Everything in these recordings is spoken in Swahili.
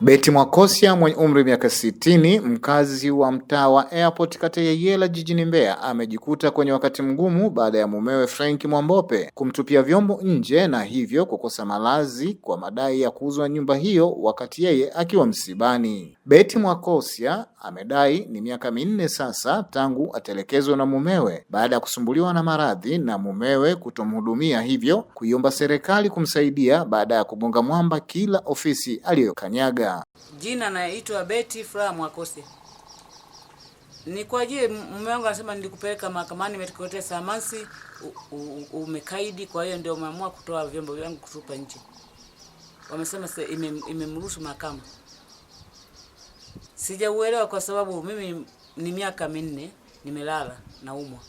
Betty Mwakosia mwenye umri miaka 60, mkazi wa mtaa wa Airport kata ya Yela jijini Mbeya, amejikuta kwenye wakati mgumu baada ya mumewe Frank Mwambope kumtupia vyombo nje na hivyo kukosa malazi kwa madai ya kuuzwa nyumba hiyo wakati yeye akiwa msibani. Betty Mwakosia amedai ni miaka 4 sasa tangu atelekezwe na mumewe baada ya kusumbuliwa na maradhi na mumewe kutomhudumia, hivyo kuiomba serikali kumsaidia baada ya kugonga mwamba kila ofisi aliyokanyaga. Jina naitwa Betty Fra Mwakosia. Ni kwa ajili mume wangu anasema nilikupeleka mahakamani, nimekuletea samasi, umekaidi, kwa hiyo ndio umeamua kutoa vyombo vyangu kutupa nje. Wamesema imemruhusu mahakama. Sijauelewa kwa sababu mimi ni miaka 4 nimelala naumwa.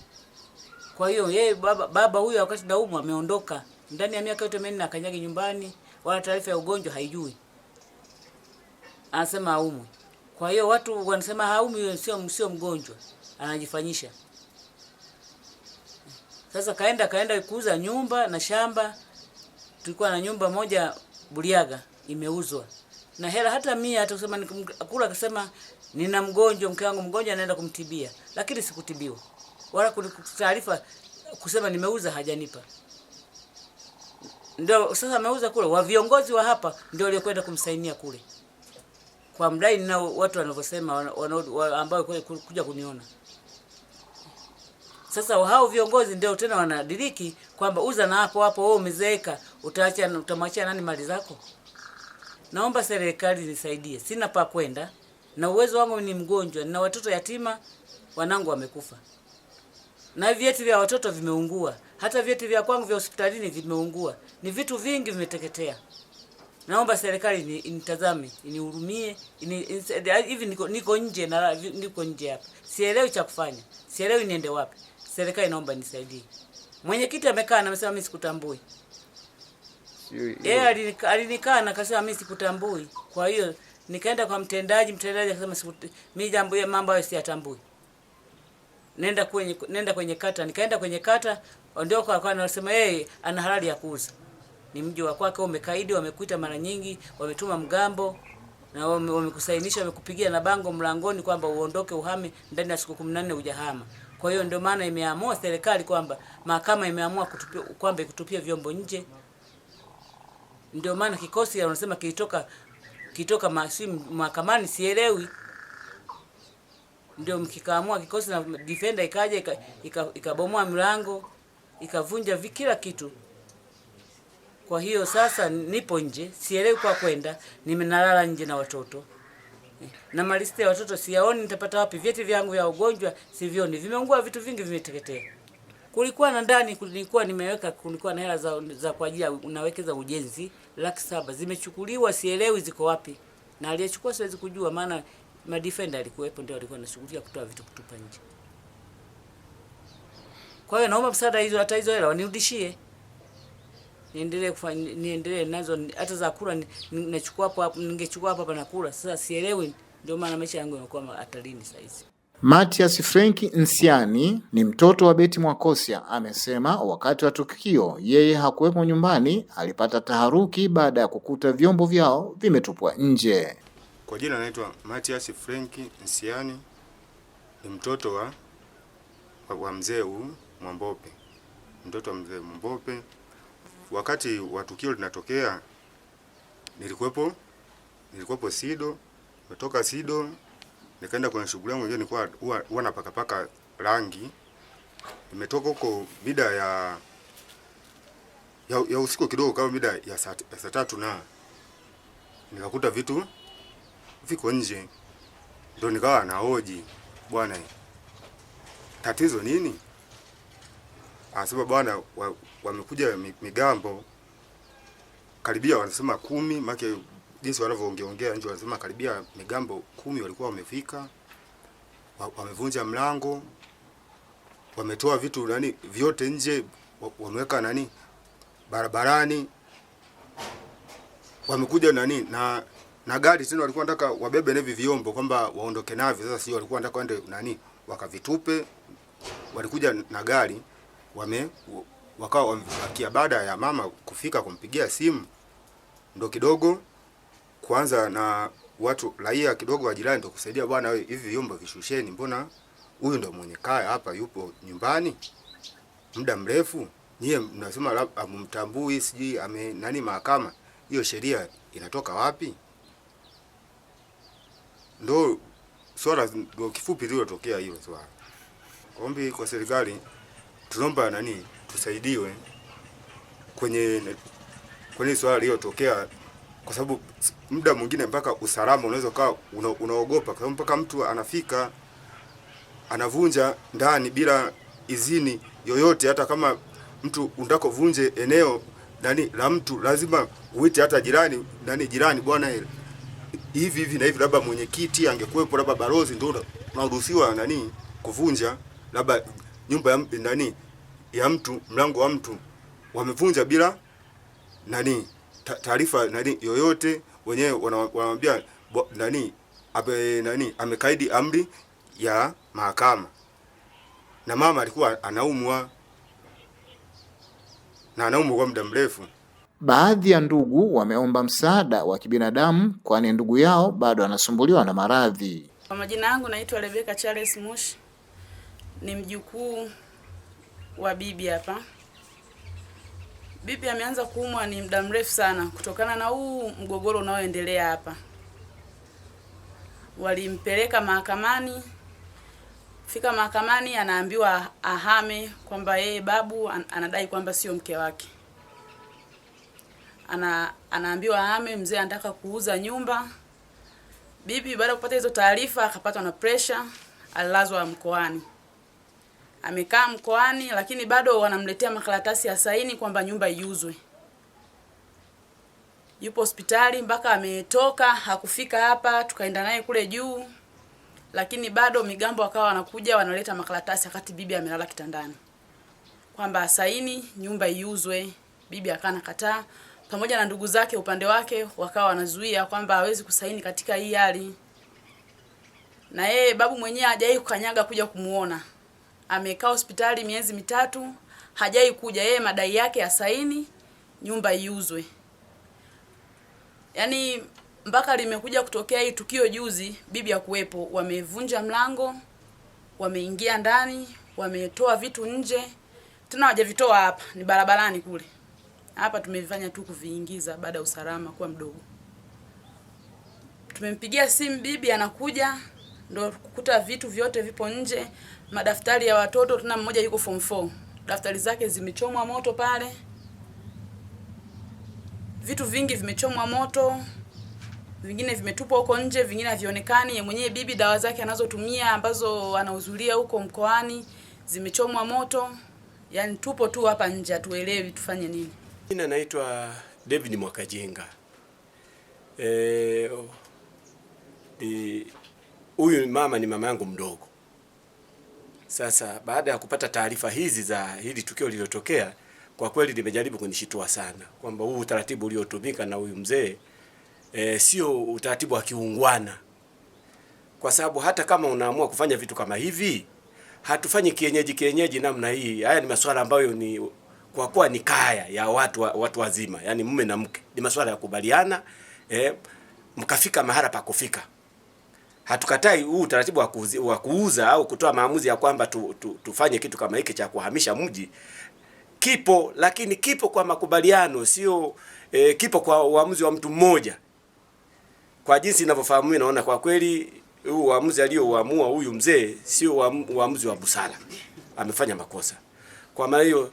Kwa hiyo yeye baba huyo wakati naumwa ameondoka. Ndani ya miaka yote 4 akanyagi nyumbani, wala taarifa ya ugonjwa haijui. Anasema haumwi. Kwa hiyo watu wanasema haumwi, sio mgonjwa, anajifanyisha. Sasa kaenda kuuza nyumba na shamba. Tulikuwa na nyumba moja Buliaga imeuzwa. Na hela hata 100 hata kusema nikula, akasema nina mgonjwa, mke wangu mgonjwa, anaenda kumtibia. Lakini sikutibiwa. Wala taarifa kusema nimeuza hajanipa. Ndio sasa ameuza kule, wa viongozi wa hapa ndio waliokwenda kumsainia kule. Kwa mdai na watu wanavyosema ambao kuja kuniona. Sasa hao viongozi ndio tena wanadiriki kwamba uza na hapo wewe umezeeka, utamwachia nani mali zako? Naomba serikali nisaidie. Sina pa kwenda na uwezo wangu ni mgonjwa, na watoto yatima, wanangu wamekufa. Na vyeti vya watoto vimeungua, hata vyeti vya kwangu vya hospitalini vimeungua. Ni vitu vingi vimeteketea. Naomba serikali initazame, inihurumie, hivi niko nje na niko nje hapa. Sielewi cha kufanya. Sielewi niende wapi. Serikali naomba nisaidie. Mwenyekiti amekaa na amesema mimi sikutambui. Yeye alinikaa na akasema mimi sikutambui. Kwa hiyo nikaenda kwa mtendaji akasema mimi jambo ya mambo hayo siyatambui. Nenda kwenye kata, nikaenda kwenye kata, ndio kwa anasema yeye ana halali ya kuuza. Ni mji wa kwake, umekaidi, wamekuita mara nyingi, wametuma mgambo na wamekusainisha, wamekupigia na bango mlangoni kwamba uondoke uhame ndani ya siku 14 hujahama. Kwa hiyo ndio maana imeamua serikali kwamba mahakama imeamua kwamba kutupia vyombo nje. Ndio maana kikosi wanasema kitoka mahakamani, sielewi. Ndio mkikaamua kikosi na defender ikaja ikabomoa milango, ikavunja kila kitu. Kwa hiyo sasa nipo nje, sielewi kwa kwenda, nimenalala nje na watoto. Na malisti ya watoto siyaoni, nitapata wapi? Vyeti vyangu vya ugonjwa sivioni, vimeungua, vitu vingi vimeteketea. Kulikuwa na ndani, kulikuwa na hela za kwa ajili unawekeza ujenzi 700,000 zimechukuliwa, sielewi ziko wapi. Na aliyechukua siwezi kujua, maana madefender alikuwepo, ndio alikuwa anashughulikia kutoa vitu kutupa nje. Kwa hiyo naomba msaada, hata hizo hela wanirudishie. Niendelee nazo, hata za kula ninachukua hapo, ningechukua hapa na kula. Sasa sielewi, ndio maana maisha yangu yanakuwa hatarini sasa hizi. Matias Frank Nsiani ni mtoto wa Betty Mwakosia, amesema wakati wa tukio yeye hakuwepo nyumbani, alipata taharuki baada ya kukuta vyombo vyao vimetupwa nje. Kwa jina naitwa Matias Frank Nsiani, ni mtoto wa mzee Mwambope. Mtoto wa mzee Mwambope. Wakati wa tukio linatokea nilikuwepo Sido. Nimetoka Sido nikaenda kwenye shughuli yangu nyingine, nilikuwa huwa napaka rangi. Nimetoka huko mida ya usiku kidogo, kama mida ya saa 3 na nikakuta vitu viko nje. Ndio nikawa nahoji, bwana tatizo nini? Anasema bwana wamekuja migambo karibia, wanasema 10, maki jinsi wanavyoongea nje, wanasema karibia migambo 10 walikuwa wamefika, wamevunja mlango, wametoa vitu vyote nje, wameweka barabarani, wamekuja na gari tena, walikuwa wanataka wabebe na hivi vyombo kwamba waondoke navyo. Sasa sio, walikuwa wanataka waende wakavitupe, walikuja na gari wakawa wamebakia. Baada ya mama kufika kumpigia simu, ndo kidogo kuanza na watu raia kidogo wa jirani ndio kusaidia, bwana wewe, hivi vyombo vishusheni, mbona huyu ndo mwenye kaya hapa yupo nyumbani muda mrefu, nyie mnasema amumtambui siji ame nani mahakama, hiyo sheria inatoka wapi? Ndo swala ndo kifupi lililotokea hilo swala. Ombi kwa serikali, tunaomba nani tusaidiwe kwenye swala lililotokea, kwa sababu muda mwingine mpaka usalama unaweza kaa unaogopa, kwa sababu mpaka mtu anafika anavunja ndani bila idhini yoyote. Hata kama mtu unataka vunje eneo nani la mtu, lazima uite hata jirani, bwana hivi na hivi, labda mwenyekiti angekuepo, labda balozi, ndio unaruhusiwa nani kuvunja labda nyumba ya nani ya mtu, mlango wa mtu wamevunja bila nani taarifa nani yoyote. Wenyewe wanamwambia nani amekaidi amri ya mahakama, na mama alikuwa anaumwa kwa muda mrefu. Baadhi ya ndugu wameomba msaada wa kibinadamu, kwani ndugu yao bado anasumbuliwa na maradhi. Kwa majina yangu naitwa Rebecca Charles Mushi, ni mjukuu wa bibi hapa. Bibi ameanza kuumwa ni muda mrefu sana kutokana na huu mgogoro unaoendelea hapa. Walimpeleka mahakamani. Fika mahakamani anaambiwa ahame, kwamba yeye babu anadai kwamba sio mke wake. Anaambiwa ahame, mzee anataka kuuza nyumba. Bibi baada ya kupata hizo taarifa akapatwa na pressure, alilazwa mkoani. Amekaa mkoani, lakini bado wanamletea makaratasi ya saini kwamba nyumba iuzwe. Yupo hospitali mpaka ametoka, hakufika hapa, tukaenda naye kule juu. Lakini bado migambo wakawa wanakuja wanaleta makaratasi wakati bibi amelala kitandani, kwamba saini nyumba iuzwe. Bibi akana kataa, pamoja na ndugu zake upande wake wakawa wanazuia kwamba hawezi kusaini katika hii hali. Na yeye babu mwenyewe hajai kukanyaga kuja kumuona. Amekaa hospitali miezi 3, hajai kuja. Yeye madai yake ya saini nyumba iuzwe. Yaani mpaka limekuja kutokea hii tukio juzi, bibi ya kuwepo, wamevunja mlango, wameingia ndani, wametoa vitu nje. Tena hawajavitoa hapa, ni barabarani kule. Hapa tumevifanya tu kuviingiza baada ya usalama kuwa mdogo. Tumempigia simu bibi, anakuja, ndio kukuta vitu vyote vipo nje. Madaftari ya watoto, tuna mmoja yuko form 4. Daftari zake zimechomwa moto pale. Vitu vingi vimechomwa moto. Vingine vimetupwa huko nje, vingine havionekani. Yeye mwenyewe bibi dawa zake anazotumia ambazo anauzulia huko mkoani zimechomwa moto. Yaani tupo tu hapa nje, hatuelewi tufanye nini. Jina naitwa David Mwakajenga. Huyu mama ni mama yangu mdogo. Sasa baada ya kupata taarifa hizi za hili tukio lililotokea, kwa kweli nimejaribu kunishitua sana kwamba huu utaratibu uliotumika na huyu mzee sio utaratibu wa kiungwana. Kwa sababu hata kama unaamua kufanya vitu kama hivi, hatufanyi kienyeji namna hii. Haya ni masuala ambayo ni kwa kuwa ni kaya ya watu wazima, yani mume na mke. Ni masuala ya kubaliana, mkafika mahali pa kufika. Hatukatai huu utaratibu wa kuuza au kutoa maamuzi ya kwamba tufanye kitu kama hiki cha kuhamisha mji. Kipo, lakini kipo kwa makubaliano, sio kipo kwa uamuzi wa mtu mmoja. Kwa jinsi ninavyofahamu mimi, naona kwa kweli huu uamuzi alioamua huyu mzee sio uamuzi wa busara. Amefanya makosa. Kwa maana hiyo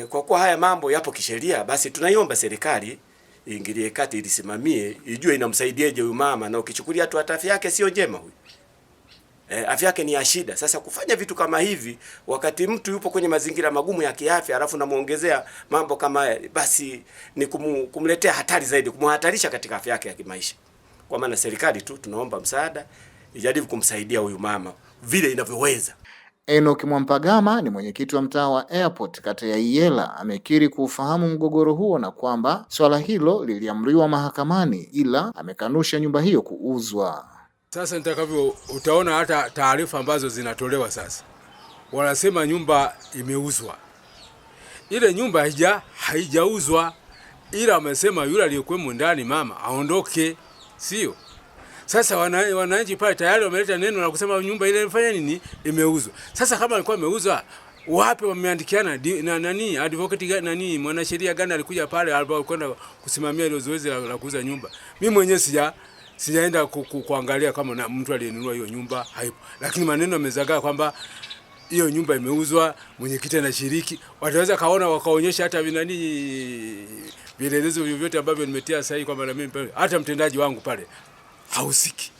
kwa kuwa haya mambo yapo kisheria, basi tunaiomba serikali iingilie kati, ilisimamie, ijue inamsaidieje huyu mama, na ukichukulia tu afya yake sio njema huyu. Afya yake ni ya shida. Sasa kufanya vitu kama hivi wakati mtu yupo kwenye mazingira magumu ya kiafya, alafu namuongezea mambo kama haya, basi ni kumletea hatari zaidi, kumhatarisha katika afya yake ya kimaisha. Kwa maana serikali tu tunaomba msaada, ijaribu kumsaidia huyu mama vile inavyoweza. Enoch Mwampagama ni mwenyekiti wa mtaa wa Airport kata ya Iyela, amekiri kuufahamu mgogoro huo na kwamba swala hilo liliamriwa mahakamani, ila amekanusha nyumba hiyo kuuzwa. Sasa nitakavyo utaona hata taarifa ambazo zinatolewa sasa, wanasema nyumba imeuzwa. Ile nyumba haijauzwa, ila wamesema yule aliyekuwa ndani mama aondoke. sio? Sasa wananchi pale tayari wameleta neno la kusema nyumba ile imefanya nini, imeuzwa. Sasa kama ilikuwa imeuzwa, wapi wameandikiana na nani, advocate nani, mwanasheria gani alikuja pale alipokwenda kusimamia ile zoezi la kuuza nyumba? Mimi mwenyewe sijaenda kuangalia kama mtu aliyenunua hiyo nyumba, haipo. Lakini maneno yamezagaa kwamba hiyo nyumba imeuzwa, mwenyekiti anashiriki. Wataweza kaona wakaonyesha hata nani vielelezo vyovyote ambavyo nimetia sahihi kwamba na mimi pale, hata mtendaji wangu pale hausiki,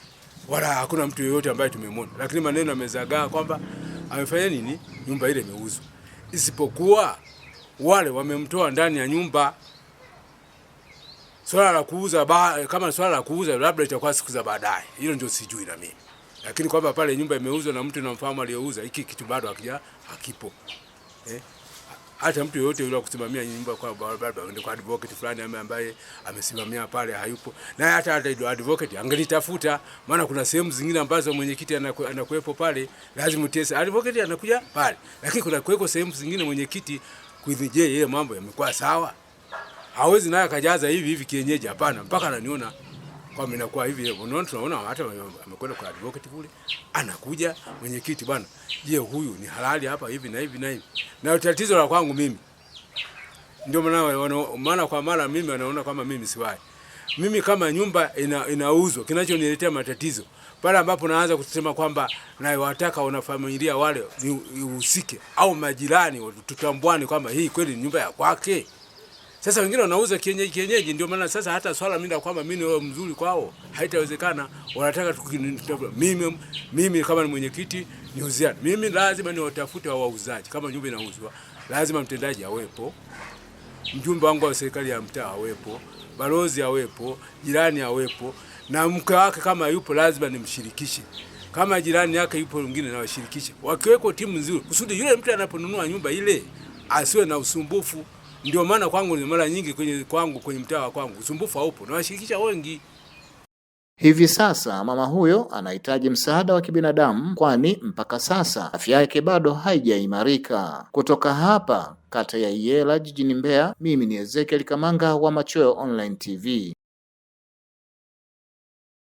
wala hakuna mtu yeyote ambaye tumemwona. Lakini maneno yamezagaa kwamba amefanya nini, nyumba ile imeuzwa, isipokuwa wale wamemtoa ndani ya nyumba. Swala la kuuza kama swala la kuuza labda itakuwa siku za baadaye, hilo ndio sijui na mimi. Lakini kwamba pale nyumba imeuzwa na mtu namfahamu aliyeuza, hiki kitu bado hakipo. Hata mtu yote yule kusimamia nyumba kwa barabara ndio kwa advocate fulani ambaye amesimamia pale hayupo. Na hata advocate angelitafuta, maana kuna sehemu zingine ambazo mwenyekiti anakuepo pale, lazima tese advocate anakuja pale. Lakini kuna kuweko sehemu zingine mwenyekiti kuidhije ile mambo yamekuwa sawa. Hawezi naye akajaza hivi kienyeji, hapana, mpaka ananiona kwa mimi nakuwa hivi. Unaona, tunaona hata amekwenda kwa advocate kule, anakuja mwenyekiti, bwana, je, huyu ni halali hapa hivi na hivi na hivi. Na tatizo la kwangu mimi ndio maana kwa mara mimi anaona kama mimi siwai. Mimi kama nyumba inauzwa, kinachoniletea matatizo pale ambapo naanza kusema kwamba na wataka wanafamilia wale uhusike au majirani tutambuane kwamba hii kweli ni nyumba ya kwake. Sasa wengine wanauza kienyeji, ndio maana sasa hata swala mimi kwamba mimi ni mzuri kwao haitawezekana. Wanataka mimi kama ni mwenyekiti niuziane. Mimi lazima niwatafute wauzaji. Kama nyumba inauzwa, lazima mtendaji awepo, mjumbe wangu wa serikali ya mtaa awepo, balozi awepo, jirani awepo, na mke wake kama yupo lazima nimshirikishe. Kama jirani yake yupo mwingine na washirikishe. Wakiweko timu nzuri, kusudi yule mtu anaponunua nyumba ile asiwe na usumbufu. Ndio maana kwangu ni mara nyingi kwenye mtaa wa kwangu usumbufu haupo na washirikisha wengi. Hivi sasa mama huyo anahitaji msaada wa kibinadamu, kwani mpaka sasa afya yake bado haijaimarika. Kutoka hapa kata ya Iyela jijini Mbeya, mimi ni Ezekiel Kamanga wa Machweo Online TV.